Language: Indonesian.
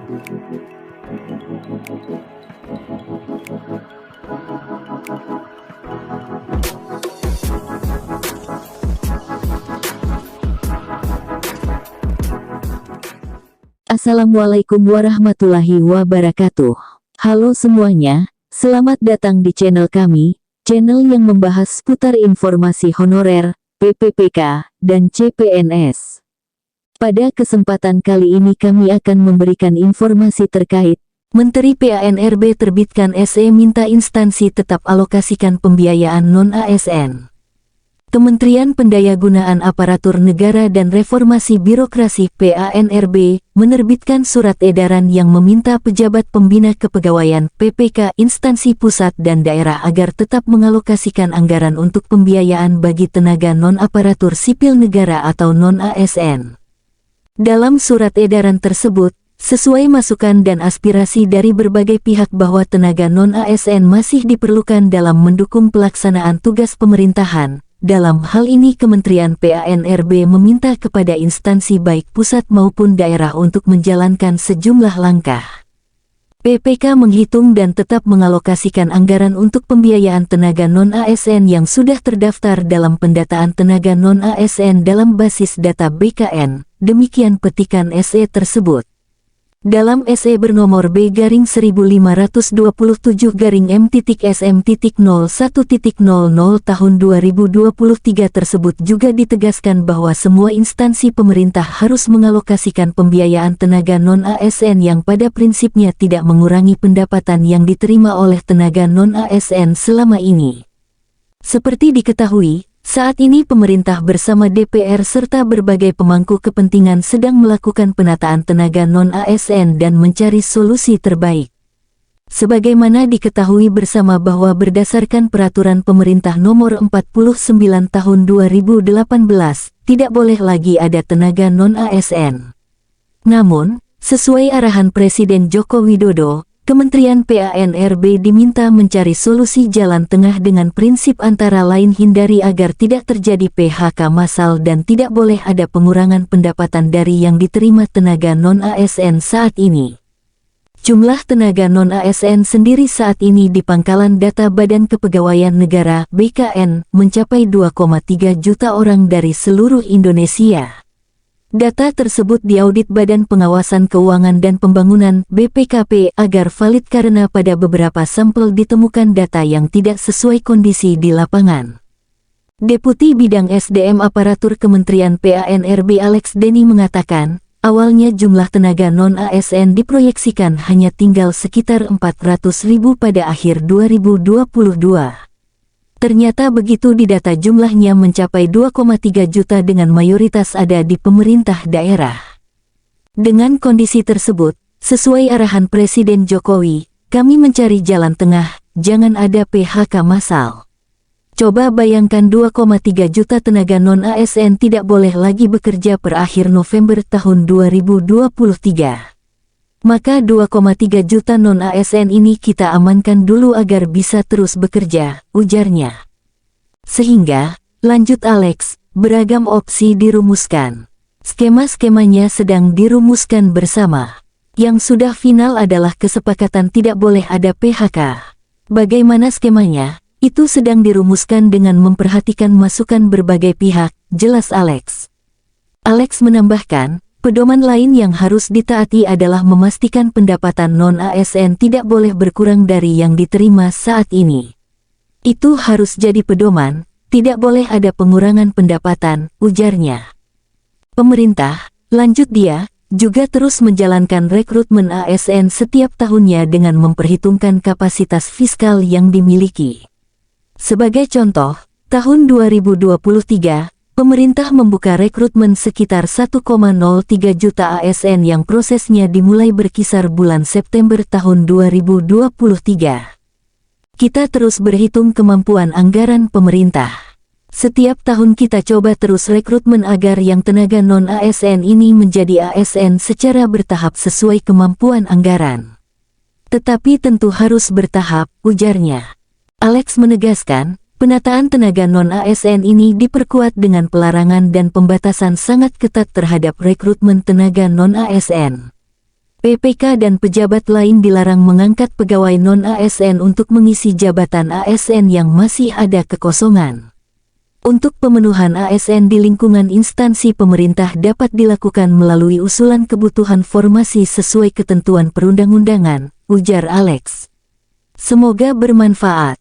Assalamualaikum warahmatullahi wabarakatuh. Halo semuanya, selamat datang di channel kami, channel yang membahas seputar informasi honorer, PPPK, dan CPNS. Pada kesempatan kali ini kami akan memberikan informasi terkait Menteri PANRB terbitkan SE minta instansi tetap alokasikan pembiayaan non-ASN. Kementerian Pendayagunaan Aparatur Negara dan Reformasi Birokrasi PANRB menerbitkan surat edaran yang meminta pejabat pembina kepegawaian PPK instansi pusat dan daerah agar tetap mengalokasikan anggaran untuk pembiayaan bagi tenaga non-aparatur sipil negara atau non-ASN. Dalam surat edaran tersebut, sesuai masukan dan aspirasi dari berbagai pihak bahwa tenaga non-ASN masih diperlukan dalam mendukung pelaksanaan tugas pemerintahan. Dalam hal ini Kementerian PANRB meminta kepada instansi baik pusat maupun daerah untuk menjalankan sejumlah langkah. PPK menghitung dan tetap mengalokasikan anggaran untuk pembiayaan tenaga non-ASN yang sudah terdaftar dalam pendataan tenaga non-ASN dalam basis data BKN, demikian petikan SE tersebut. Dalam SE bernomor B-17-M.SM.01.00 tahun 2023 tersebut juga ditegaskan bahwa semua instansi pemerintah harus mengalokasikan pembiayaan tenaga non-ASN yang pada prinsipnya tidak mengurangi pendapatan yang diterima oleh tenaga non-ASN selama ini. Seperti diketahui, saat ini pemerintah bersama DPR serta berbagai pemangku kepentingan sedang melakukan penataan tenaga non-ASN dan mencari solusi terbaik. Sebagaimana diketahui bersama bahwa berdasarkan Peraturan Pemerintah Nomor 49 Tahun 2018, tidak boleh lagi ada tenaga non-ASN. Namun, sesuai arahan Presiden Joko Widodo, Kementerian PANRB diminta mencari solusi jalan tengah dengan prinsip antara lain hindari agar tidak terjadi PHK massal dan tidak boleh ada pengurangan pendapatan dari yang diterima tenaga non-ASN saat ini. Jumlah tenaga non-ASN sendiri saat ini di Pangkalan Data Badan Kepegawaian Negara (BKN) mencapai 2,3 juta orang dari seluruh Indonesia. Data tersebut diaudit Badan Pengawasan Keuangan dan Pembangunan (BPKP) agar valid karena pada beberapa sampel ditemukan data yang tidak sesuai kondisi di lapangan. Deputi Bidang SDM Aparatur Kementerian PANRB Alex Denny mengatakan, awalnya jumlah tenaga non-ASN diproyeksikan hanya tinggal sekitar 400.000 pada akhir 2022. Ternyata begitu didata jumlahnya mencapai 2,3 juta dengan mayoritas ada di pemerintah daerah. Dengan kondisi tersebut, sesuai arahan Presiden Jokowi, kami mencari jalan tengah, jangan ada PHK massal. Coba bayangkan 2,3 juta tenaga non-ASN tidak boleh lagi bekerja per akhir November tahun 2023. Maka 2,3 juta non-ASN ini kita amankan dulu agar bisa terus bekerja, ujarnya. Sehingga, lanjut Alex, beragam opsi dirumuskan. Skema-skemanya sedang dirumuskan bersama. Yang sudah final adalah kesepakatan tidak boleh ada PHK. Bagaimana skemanya? Itu sedang dirumuskan dengan memperhatikan masukan berbagai pihak, jelas Alex. Alex menambahkan, pedoman lain yang harus ditaati adalah memastikan pendapatan non-ASN tidak boleh berkurang dari yang diterima saat ini. Itu harus jadi pedoman, tidak boleh ada pengurangan pendapatan, ujarnya. Pemerintah, lanjut dia, juga terus menjalankan rekrutmen ASN setiap tahunnya dengan memperhitungkan kapasitas fiskal yang dimiliki. Sebagai contoh, tahun 2023, pemerintah membuka rekrutmen sekitar 1,03 juta ASN yang prosesnya dimulai berkisar bulan September tahun 2023. Kita terus berhitung kemampuan anggaran pemerintah. Setiap tahun kita coba terus rekrutmen agar yang tenaga non-ASN ini menjadi ASN secara bertahap sesuai kemampuan anggaran. Tetapi tentu harus bertahap, ujarnya. Alex menegaskan, penataan tenaga non-ASN ini diperkuat dengan pelarangan dan pembatasan sangat ketat terhadap rekrutmen tenaga non-ASN. PPK dan pejabat lain dilarang mengangkat pegawai non-ASN untuk mengisi jabatan ASN yang masih ada kekosongan. Untuk pemenuhan ASN di lingkungan instansi pemerintah dapat dilakukan melalui usulan kebutuhan formasi sesuai ketentuan perundang-undangan, ujar Alex. Semoga bermanfaat.